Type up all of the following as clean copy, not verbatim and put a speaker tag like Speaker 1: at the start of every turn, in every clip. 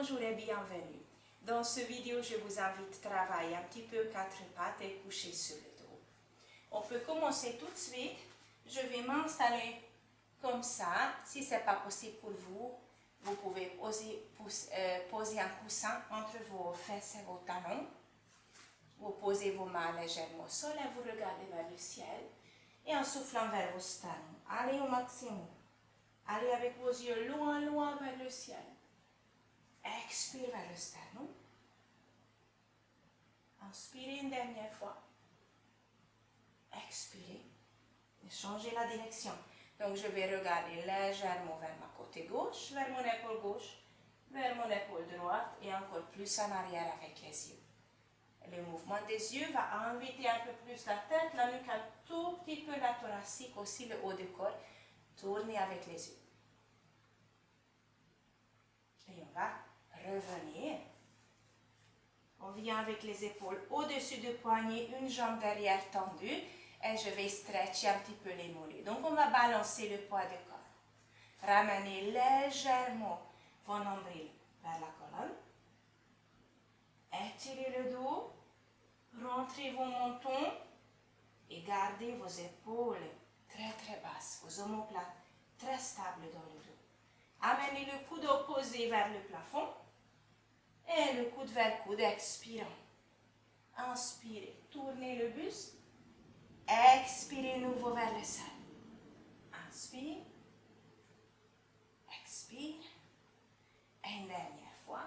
Speaker 1: Bonjour et bienvenue. Dans ce vidéo, je vous invite à travailler un petit peu quatre pattes et coucher sur le dos. On peut commencer tout de suite. Je vais m'installer comme ça. Si ce n'est pas possible pour vous, vous pouvez poser un coussin entre vos fesses et vos talons. Vous posez vos mains légèrement au sol et vous regardez vers le ciel. Et en soufflant vers vos talons, allez au maximum. Allez avec vos yeux loin, loin vers le ciel. Expire vers le sternum. Inspirez une dernière fois. Expirez. Et changez la direction. Donc, je vais regarder légèrement vers ma côté gauche, vers mon épaule gauche, vers mon épaule droite et encore plus en arrière avec les yeux. Le mouvement des yeux va inviter un peu plus la tête, la nuque, un tout petit peu la thoracique, aussi le haut du corps. Tournez avec les yeux. Et on va revenir. On vient avec les épaules au-dessus du poignet, une jambe derrière tendue. Et je vais stretcher un petit peu les mollets. Donc, on va balancer le poids du corps. Ramenez légèrement vos nombrils vers la colonne. Étirez le dos. Rentrez vos mentons. Et gardez vos épaules très très basses. Vos omoplates très stables dans le dos. Amenez le coude opposé vers le plafond. Et le coude vers coude, expirant. Inspirez, tournez le buste. Expirez nouveau vers le sol. Inspire. Expire. Et une dernière fois.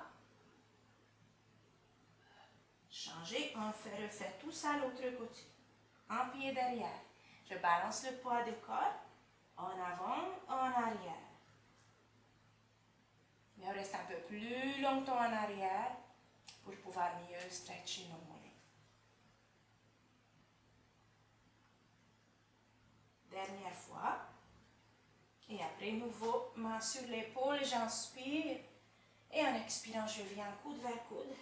Speaker 1: Changez, on refait tout ça à l'autre côté. Un pied derrière. Je balance le poids du corps. En avant, en arrière. Mais on reste un peu plus longtemps en arrière pour pouvoir mieux stretcher nos mollets. Dernière fois. Et après, nouveau, main sur l'épaule, j'inspire. Et en expirant, je viens coude vers coude.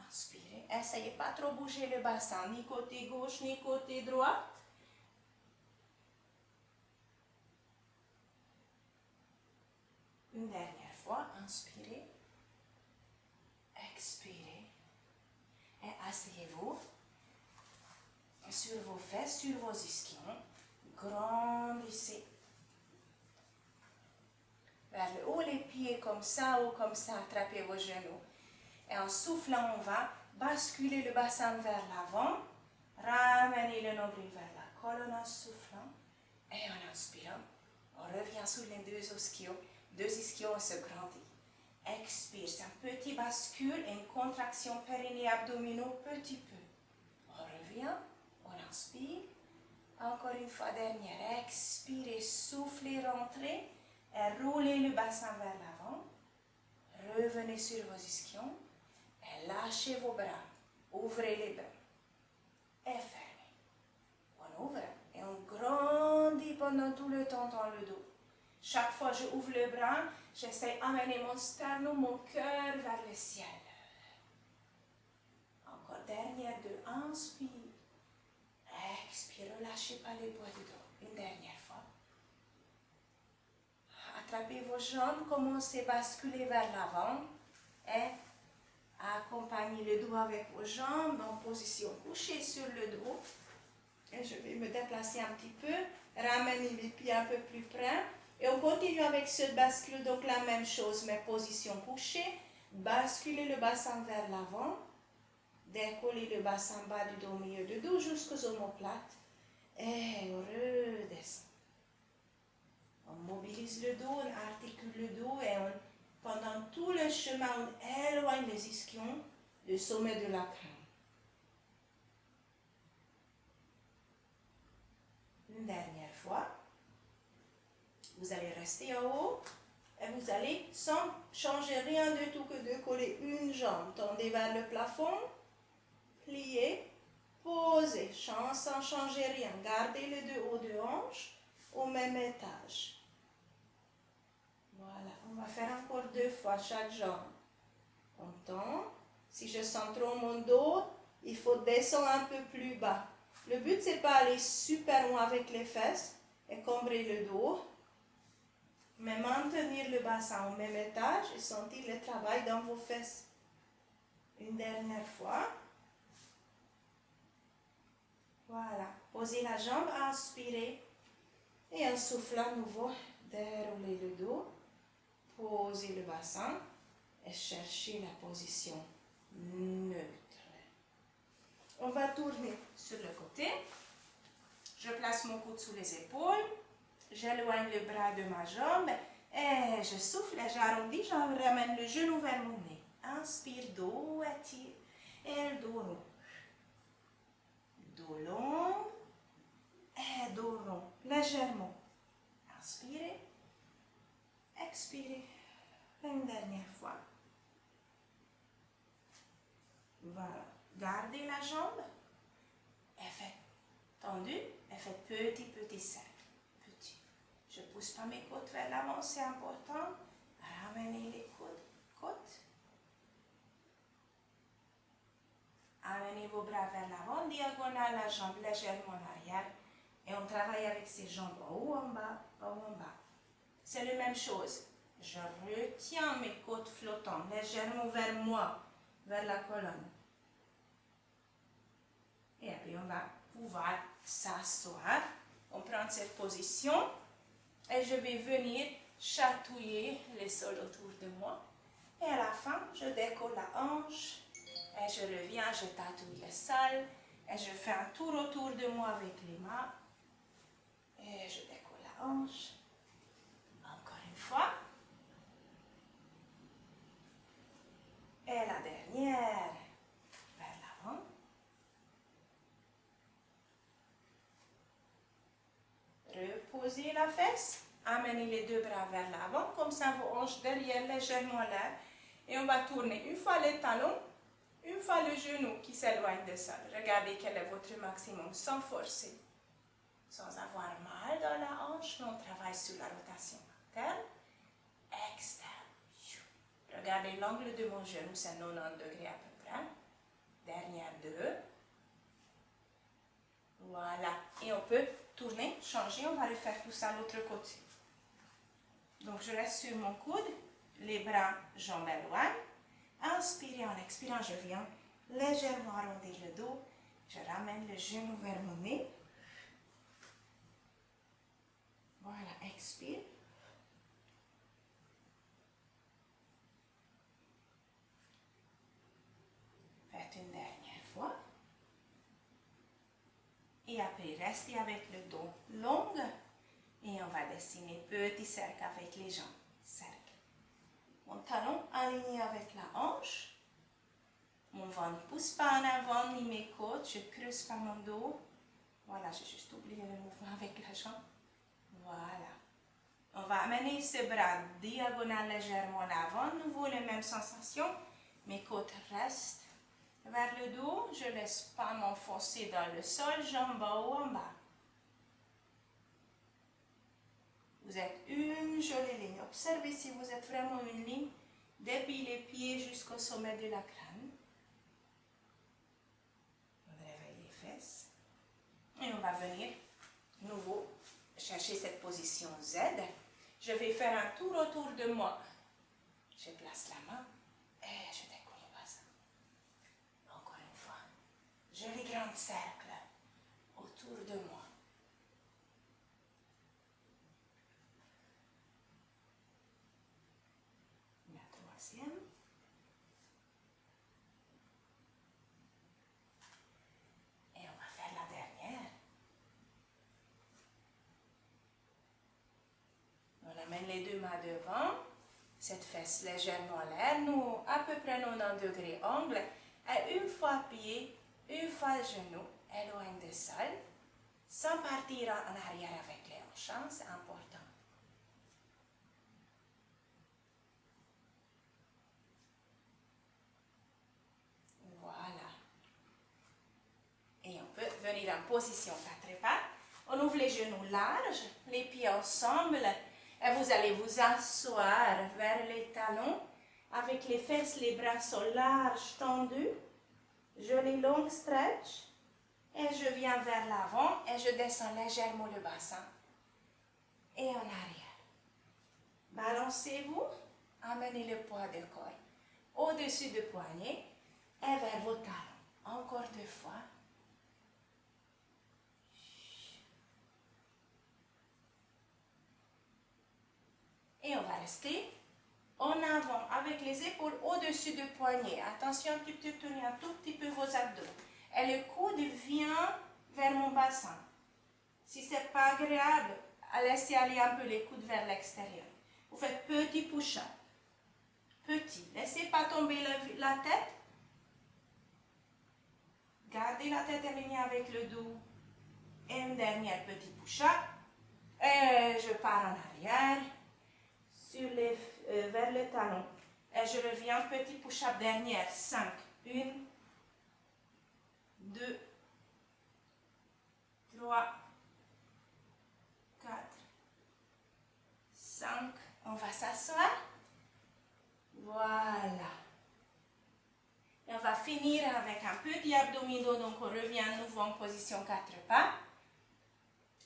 Speaker 1: Inspirez. Essayez pas trop bouger le bassin, ni côté gauche, ni côté droit. Une dernière fois, inspirez. Expirez. Et asseyez-vous sur vos fesses, sur vos ischions. Grandissez. Vers le haut, les pieds comme ça ou comme ça, attrapez vos genoux. Et en soufflant, on va basculer le bassin vers l'avant. Ramenez le nombril vers la colonne en soufflant. Et en inspirant, on revient sur les deux ischions. Deux ischions se grandit. Expire, c'est un petit bascule et une contraction périnée abdominaux petit peu. On revient, on inspire. Encore une fois dernière, expirez, soufflez, rentrez et roulez le bassin vers l'avant. Revenez sur vos ischions et lâchez vos bras. Ouvrez les bras et fermez. On ouvre et on grandit pendant tout le temps dans le dos. Chaque fois que je ouvre le bras, j'essaie d'amener mon sternum, mon cœur vers le ciel. Encore dernière deux, inspire. Expire, relâchez pas les poids du dos. Une dernière fois. Attrapez vos jambes, commencez à basculer vers l'avant et accompagnez le dos avec vos jambes en position couchée sur le dos. Et je vais me déplacer un petit peu, ramener les pieds un peu plus près. Et on continue avec ce bascule, donc la même chose, mais position couchée. Basculez le bassin vers l'avant. Décollez le bassin bas du dos, milieu du dos jusqu'aux omoplates. Et on redescend. On mobilise le dos, on articule le dos et pendant tout le chemin, on éloigne les ischions du sommet de la crâne. Une dernière fois. Vous allez rester en haut et vous allez, sans changer rien du tout que de coller une jambe, tendez vers le plafond, pliez, posez, sans changer rien. Gardez les deux hauts de hanche au même étage. Voilà, on va faire encore deux fois chaque jambe. On tend. Si je sens trop mon dos, il faut descendre un peu plus bas. Le but, c'est pas aller super loin avec les fesses et combrer le dos. Mais maintenir le bassin au même étage et sentir le travail dans vos fesses. Une dernière fois. Voilà. Posez la jambe, inspirez. Et en soufflant à nouveau, déroulez le dos. Posez le bassin et cherchez la position neutre. On va tourner sur le côté. Je place mon coude sous les épaules. J'éloigne le bras de ma jambe. Et je souffle et j'arrondis. Je ramène le genou vers mon nez. Inspire, dos étire. Et le dos rond. Dos long. Et dos rond. Légèrement. Inspirez. Expirez. Une dernière fois. Voilà. Gardez la jambe. Et faites tendu. Et faites petit cercle. Petit. Je ne pousse pas mes côtes vers l'avant, c'est important. Ramenez les côtes. Amenez vos bras vers l'avant, diagonale la jambe légèrement en arrière. Et on travaille avec ces jambes en haut, en bas, en haut, en bas. C'est la même chose. Je retiens mes côtes flottantes légèrement vers moi, vers la colonne. Et après, on va pouvoir s'asseoir. On prend cette position et je vais venir chatouiller les sols autour de moi. Et à la fin, je décolle la hanche et je reviens, je tatouille le sol et je fais un tour autour de moi avec les mains. Et je décolle la hanche. Encore une fois. Et la dernière, vers l'avant. Reposez la fesse. Amenez les deux bras vers l'avant. Comme ça, vos hanches derrière, légèrement l'air. Et on va tourner une fois les talons, une fois le genou qui s'éloigne de sol. Regardez quel est votre maximum sans forcer. Sans avoir mal dans la hanche, on travaille sur la rotation interne, externe. Regardez l'angle de mon genou, c'est 90 degrés à peu près. Dernière 2. Voilà. Et on peut tourner, changer, on va refaire tout ça à l'autre côté. Donc je reste sur mon coude, les bras, jambes éloignent. Inspirez, en expirant, je viens légèrement arrondir le dos. Je ramène le genou vers mon nez. Voilà, expire. Faites une dernière fois. Et après, restez avec le dos long. Et on va dessiner petit cercle avec les jambes. Cercle. Mon talon aligné avec la hanche. Mon ventre ne pousse pas en avant ni mes côtes. Je creuse pas mon dos. Voilà, j'ai juste oublié le mouvement avec la jambe. Voilà. On va amener ce bras diagonal légèrement en avant. Nouveau, les mêmes sensations. Mes côtes restent vers le dos. Je ne laisse pas m'enfoncer dans le sol. Jambes en haut, en bas. Vous êtes une jolie ligne. Observez si vous êtes vraiment une ligne depuis les pieds jusqu'au sommet de la crâne. On réveille les fesses. Et on va venir, nouveau, chercher cette position Z. Je vais faire un tour autour de moi. Je place la main et je décolle le bassin. Encore une fois. Joli grand cercle autour de moi. La troisième. Et on va faire la dernière. On amène les deux mains devant. Cette fesse légèrement en l'air. Nous, à peu près 90 degrés angle. Et une fois pied, une fois genou, éloigne de sol. Sans partir en arrière avec les hanches. C'est important. Voilà. Et on peut venir en position 4 pattes. On ouvre les genoux larges, les pieds ensemble. Et vous allez vous asseoir vers les talons. Avec les fesses, les bras sont larges, tendus. Joli long stretch. Et je viens vers l'avant et je descends légèrement le bassin. Et en arrière. Balancez-vous, amenez le poids de corps au-dessus du poignet et vers vos talons. Encore 2 fois. Et on va rester en avant avec les épaules au-dessus du poignet. Attention, tenez un tout petit peu vos abdos. Et le coude vient vers mon bassin. Si ce n'est pas agréable, laissez aller un peu les coudes vers l'extérieur. Vous faites petit push-up. Petit. Laissez pas tomber la tête. Gardez la tête alignée avec le dos. Et un dernier petit push-up. Et je pars en arrière. Vers le talon. Et je reviens, petit push-up dernière. 5. 1, 2, 3, 4, 5. On va s'asseoir. Voilà. Et on va finir avec un petit abdominaux. Donc on revient à nouveau en position 4 pas.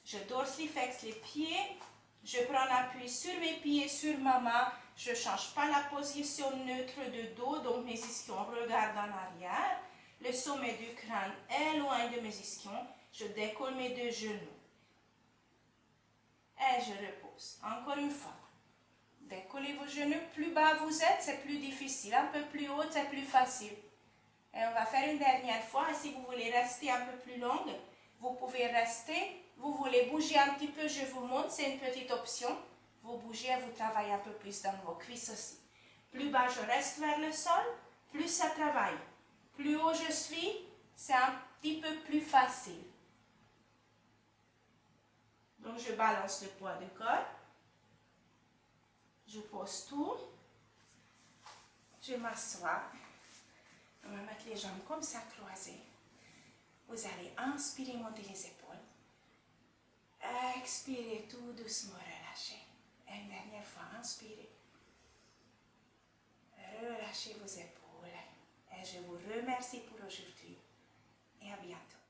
Speaker 1: Je dorsiflexe les pieds. Je prends l'appui sur mes pieds, sur ma main. Je ne change pas la position neutre de dos. Donc mes ischions regardent en arrière. Le sommet du crâne est loin de mes ischions. Je décolle mes 2 genoux. Et je repose. Encore une fois. Décollez vos genoux. Plus bas vous êtes, c'est plus difficile. Un peu plus haut, c'est plus facile. Et on va faire une dernière fois. Et si vous voulez rester un peu plus longue, vous pouvez rester. Vous voulez bouger un petit peu, je vous montre. C'est une petite option. Vous bougez et vous travaillez un peu plus dans vos cuisses aussi. Plus bas je reste vers le sol, plus ça travaille. Plus haut je suis, c'est un petit peu plus facile. Donc je balance le poids du corps. Je pose tout. Je m'assois. On va mettre les jambes comme ça croisées. Vous allez inspirer, monter les épaules. Expirez tout doucement, relâchez. Et une dernière fois, inspirez. Relâchez vos épaules. Et je vous remercie pour aujourd'hui. Et à bientôt.